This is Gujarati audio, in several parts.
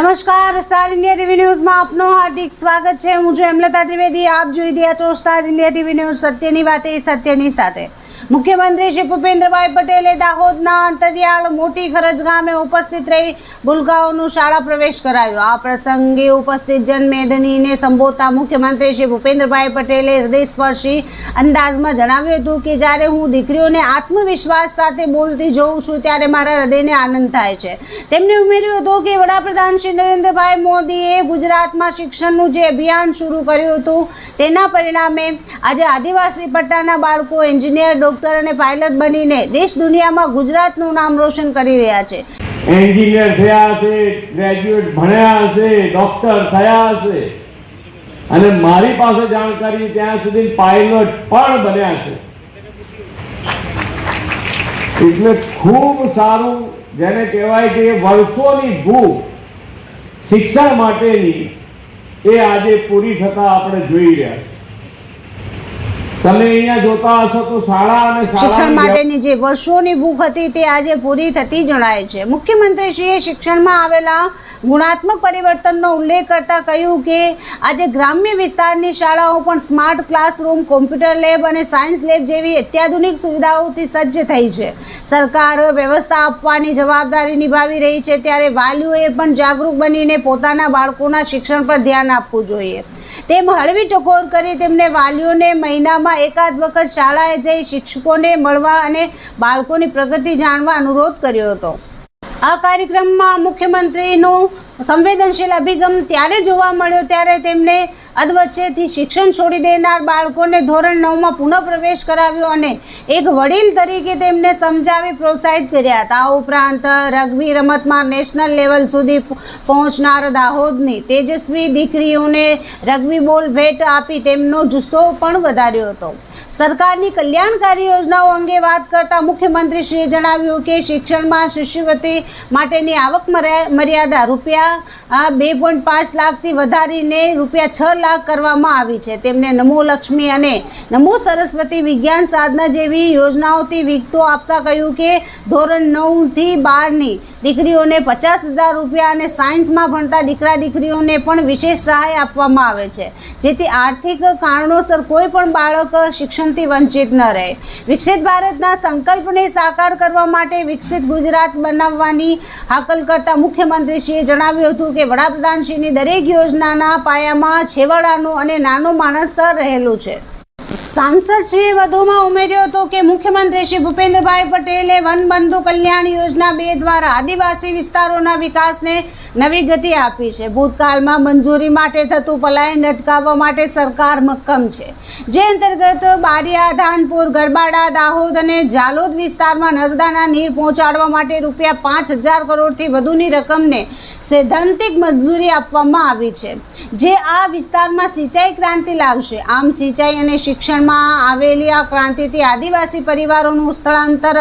નમસ્કાર, સ્ટાર ઇન્ડિયા ટીવી ન્યૂઝમાં આપનું હાર્દિક સ્વાગત છે। હું છું હેમલતા ત્રિવેદી। આપ જોઈ રહ્યા છો સ્ટાર ઇન્ડિયા ટીવી ન્યૂઝ। સત્યની વાતે સત્યની સાથે। મુખ્યમંત્રી શ્રી ભૂપેન્દ્રભાઈ પટેલે દાહોદના અંતરિયાળ મોટી ખરજ ગામે ઉપસ્થિત રહી ભૂલકાઓનું શાળા પ્રવેશ કરાવ્યો। આ પ્રસંગે ઉપસ્થિત જનમેદનીને સંબોધતા મુખ્યમંત્રી શ્રી ભૂપેન્દ્રભાઈ પટેલે હૃદયસ્પર્શી અંદાજમાં જણાવ્યું હતું કે જ્યારે હું દીકરીઓને આત્મવિશ્વાસ સાથે બોલતી જોઉં છું ત્યારે મારા હૃદયને આનંદ થાય છે। તેમણે ઉમેર્યું હતું કે વડાપ્રધાન શ્રી નરેન્દ્રભાઈ મોદીએ ગુજરાતમાં શિક્ષણનું જે અભિયાન શરૂ કર્યું હતું તેના પરિણામે આજે આદિવાસી પટ્ટાના બાળકો એન્જિનિયર, ડોક્ટર અને પાયલટ બનીને દેશ દુનિયામાં ગુજરાતનું નામ રોશન કરી રહ્યા છે। એન્જિનિયર થયા હશે, ગ્રેજ્યુએટ ભણ્યા હશે, ડોક્ટર થયા હશે અને મારી પાસે જાણકારી ત્યાં સુધી પાયલટ પણ બન્યા છે। એટલે ખૂબ સારું, જેને કહેવાય કે વર્ષોની ભૂખ શિક્ષણ માટેની એ આજે પૂરી થતા આપણે જોઈ રહ્યા છીએ। તમે અહીંયા જોતા હશો તો શાળા અને શિક્ષણ માટેની જે વર્ષોની ભૂખ હતી તે આજે પૂરી થતી જણાય છે। મુખ્યમંત્રીશ્રીએ શિક્ષણમાં આવેલા ગુણાત્મક પરિવર્તનનો ઉલ્લેખ કરતા કહ્યું કે આજે ગ્રામ્ય વિસ્તારની શાળાઓ પણ સ્માર્ટ ક્લાસરૂમ, કોમ્પ્યુટર લેબ અને સાયન્સ લેબ જેવી અત્યાધુનિક સુવિધાઓથી સજ્જ થઈ છે। સરકાર વ્યવસ્થા આપવાની જવાબદારી નિભાવી રહી છે ત્યારે વાલીઓએ પણ જાગૃત બનીને પોતાના બાળકોના શિક્ષણ પર ધ્યાન આપવું જોઈએ। તેમ હળવી ટકોર કરી તેમને વાલીઓને મહિનામાં એકાદ વખત શાળાએ જઈ શિક્ષકોને મળવા અને બાળકોની પ્રગતિ જાણવા અનુરોધ કર્યો હતો। આ કાર્યક્રમમાં મુખ્યમંત્રીનો સંવેદનશીલ અભિગમ ત્યારે જોવા મળ્યો ત્યારે તેમને અધવચ્ચેથી શિક્ષણ છોડી દેનાર બાળકોને ધોરણ 9માં પુનઃ પ્રવેશ કરાવ્યો અને એક વડીલ તરીકે તેમને સમજાવી પ્રોત્સાહિત કર્યા હતા। આ ઉપરાંત રગ્બી રમતમાં નેશનલ લેવલ સુધી પહોંચનાર દાહોદની તેજસ્વી દીકરીઓને રગ્બી બોલ ભેટ આપી તેમનો જુસ્સો પણ વધાર્યો હતો। સરકારની કલ્યાણકારી યોજનાઓ અંગે વાત કરતા મુખ્યમંત્રીશ્રીએ જણાવ્યું કે શિક્ષણમાં શિષ્યવૃત્તિ માટેની આવક મર્યાદા રૂપિયા 2.5 લાખથી વધારીને રૂપિયા 6 લાખ કરવામાં આવી છે। તેમને નમો લક્ષ્મી અને નમો સરસ્વતી વિજ્ઞાન સાધના જેવી યોજનાઓથી વિગતો આપતા કહ્યું કે ધોરણ 9થી 12ની દીકરીઓને 50,000 રૂપિયા અને સાયન્સમાં ભણતા દીકરા દીકરીઓને પણ વિશેષ સહાય આપવામાં આવે છે જેથી આર્થિક કારણોસર કોઈ પણ બાળક શિક્ષણથી વંચિત ન રહે। વિકસિત ભારતના સંકલ્પને સાકાર કરવા માટે વિકસિત ગુજરાત બનાવવાની હાકલ કરતા મુખ્યમંત્રીશ્રીએ જણાવ્યું હતું કે વડાપ્રધાનશ્રીની દરેક યોજનાના પાયામાં છેવાડાનો અને નાનો માણસ રહેલું છે। સાંસદશ્રીએ વધુમાં ઉમેર્યું હતું કે મુખ્યમંત્રી શ્રી ભૂપેન્દ્રભાઈ પટેલે વનબંધુ કલ્યાણ યોજના 2 દ્વારા આદિવાસી વિસ્તારોના વિકાસને નવી ગતિ આપી છે। ભૂતકાળમાં મંજૂરી માટે થતું પલાયન અટકાવવા માટે સરકાર મક્કમ છે, જે અંતર્ગત બારિયા, ધાનપુર, ગરબાડા, દાહોદ અને જાલોદ વિસ્તારમાં નર્મદાના નીર પહોંચાડવા માટે રૂપિયા 5,000 કરોડથી વધુની રકમને સૈદ્ધાંતિક મંજૂરી આપવામાં આવી છે, જે આ વિસ્તારમાં સિંચાઈ ક્રાંતિ લાવશે। આમ સિંચાઈ અને શિક્ષણમાં આવેલી આ ક્રાંતિથી આદિવાસી પરિવારોનું સ્થળાંતર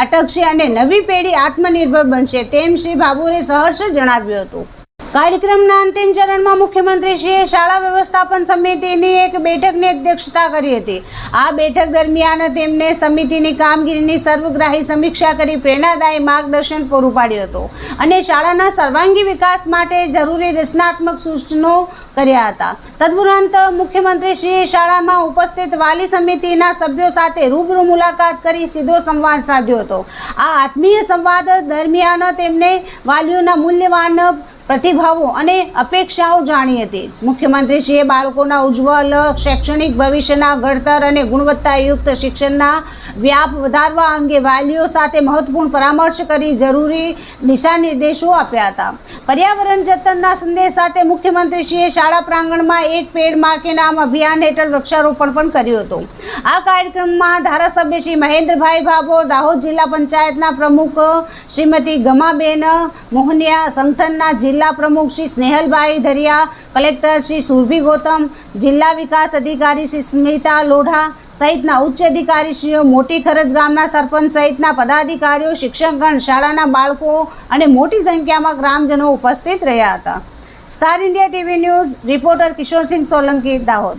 અટકશે અને નવી પેઢી આત્મનિર્ભર બનશે, તેમ શ્રી બાબુરે સહર્ષ જણાવ્યું હતું। કાર્યક્રમના અંતિમ ચરણમાં મુખ્યમંત્રીશ્રીએ શાળા વ્યવસ્થાપન સમિતિની એક બેઠકની અધ્યક્ષતા કરી હતી। આ બેઠક દરમિયાન તેમને સમિતિની કામગીરીની સર્વગ્રાહી સમીક્ષા કરી પ્રેરણાદાયી માર્ગદર્શન પૂરું પાડ્યું હતું અને શાળાના સર્વાંગી વિકાસ માટે જરૂરી રચનાત્મક સૂચનો કર્યા હતા। તદુપરાંત મુખ્યમંત્રીશ્રીએ શાળામાં ઉપસ્થિત વાલી સમિતિના સભ્યો સાથે રૂબરૂ મુલાકાત કરી સીધો સંવાદ સાધ્યો હતો। આ આત્મીય સંવાદ દરમિયાન તેમને વાલીઓના મૂલ્યવાન પ્રતિભાવો અને અપેક્ષાઓ જાણી હતી। મુખ્યમંત્રીશ્રીએ બાળકોના ઉજ્જવળ શૈક્ષણિક ભવિષ્યના ઘડતર અને ગુણવત્તાયુક્ત શિક્ષણના વ્યાપ વધારવા અંગે વાલીઓ સાથે મહત્વપૂર્ણ પરામર્શ કરી જરૂરી દિશા નિર્દેશો આપ્યા હતા। પર્યાવરણ જતનના સંદેશ સાથે મુખ્યમંત્રીશ્રીએ શાળા પ્રાંગણમાં એક પેડ માં કે નામ અભિયાન હેઠળ વૃક્ષારોપણ પણ કર્યું હતું। આ કાર્યક્રમમાં ધારાસભ્ય શ્રી મહેન્દ્રભાઈ ભાભોર, દાહોદ જિલ્લા પંચાયતના પ્રમુખ શ્રીમતી ગમાબેન મોહનિયા, સંગઠનના જિલ્લા પ્રમુખ શ્રી સ્નેહલભાઈ ધરિયા, કલેક્ટર શ્રી સુરભી ગૌતમ, જિલ્લા વિકાસ અધિકારી શ્રી સ્મિતા લોઢા સહિતના ઉચ્ચ અધિકારીશ્રીઓ, મોટી ખરજ ગામના સરપંચ સહિતના પદાધિકારીઓ, શિક્ષકગણ, શાળાના બાળકો અને મોટી સંખ્યામાં ગ્રામજનો ઉપસ્થિત રહ્યા હતા। Star India TV news reporter Kishorsinh Solanki, Dahod.